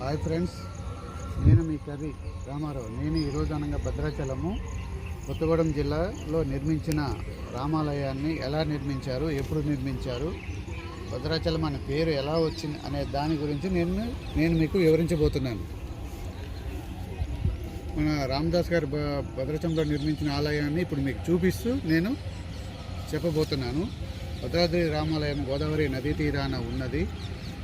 Hi friends, నేను మీ కవి రామారావు. నేను ఈరోజు అనగా భద్రాచలము కొత్తగూడెం జిల్లాలో నిర్మించిన రామాలయాన్ని ఎలా నిర్మించారు, ఎప్పుడు నిర్మించారు, భద్రాచలం అనే పేరు ఎలా వచ్చింది అనే దాని గురించి నేను మీకు వివరించబోతున్నాను. మన రామదాస్ గారు భద్రాచలంలో నిర్మించిన ఆలయాన్ని ఇప్పుడు మీకు చూపిస్తూ నేను చెప్పబోతున్నాను. భద్రాద్రి రామాలయం గోదావరి నదీ తీరాన ఉన్నది.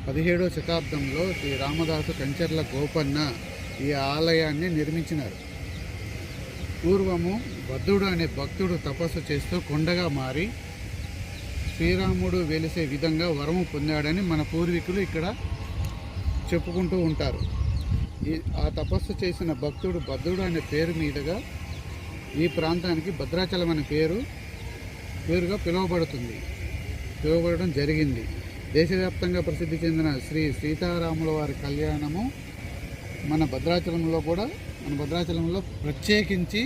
17వ శతాబ్దంలో శ్రీ రామదాసు కంచర్ల గోపన్న ఈ ఆలయాన్ని నిర్మించినారు. పూర్వము బద్ధుడు అనే భక్తుడు తపస్సు చేస్తూ కొండగా మారి శ్రీరాముడు వెలిసే విధంగా వరము పొందాడని మన పూర్వీకులు ఇక్కడ చెప్పుకుంటూ ఉంటారు. ఆ తపస్సు చేసిన భక్తుడు బద్ధుడు అనే పేరు మీదుగా ఈ ప్రాంతానికి భద్రాచలం అనే పేరుగా పిలువబడడం జరిగింది. దేశవ్యాప్తంగా ప్రసిద్ధి చెందిన శ్రీ సీతారాముల వారి కళ్యాణము మన భద్రాచలంలో ప్రత్యేకించి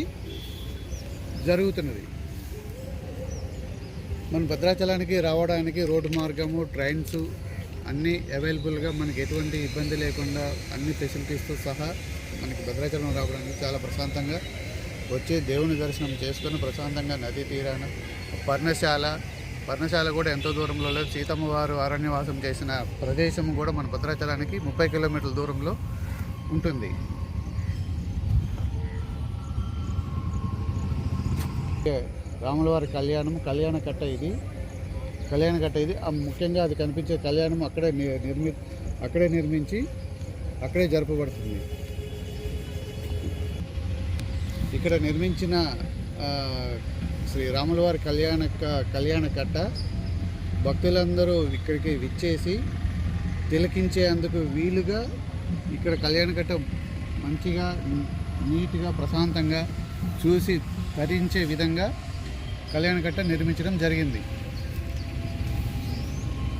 జరుగుతున్నది. మన భద్రాచలానికి రావడానికి రోడ్డు మార్గము, ట్రైన్స్ అన్నీ అవైలబుల్గా, మనకి ఎటువంటి ఇబ్బంది లేకుండా అన్ని ఫెసిలిటీస్తో సహా మనకి భద్రాచలం రావడానికి చాలా ప్రశాంతంగా వచ్చి దేవుని దర్శనం చేసుకొని ప్రశాంతంగా నదీ తీరాన పర్ణశాల కూడా ఎంతో దూరంలో లేదు. సీతమ్మ వారు అరణ్యవాసం చేసిన ప్రదేశం కూడా మన భద్రాచలానికి 30 కిలోమీటర్ల దూరంలో ఉంటుంది. రాములవారి కళ్యాణకట్ట ఇది. ముఖ్యంగా అది కనిపించే కళ్యాణం అక్కడే నిర్మించి అక్కడే జరపబడుతుంది. ఇక్కడ నిర్మించిన శ్రీ రాములవారి కళ్యాణకట్ట భక్తులందరూ ఇక్కడికి విచ్చేసి తిలకించేందుకు వీలుగా ఇక్కడ కళ్యాణకట్ట మంచిగా, నీట్గా, ప్రశాంతంగా చూసి తరించే విధంగా కళ్యాణకట్ట నిర్మించడం జరిగింది.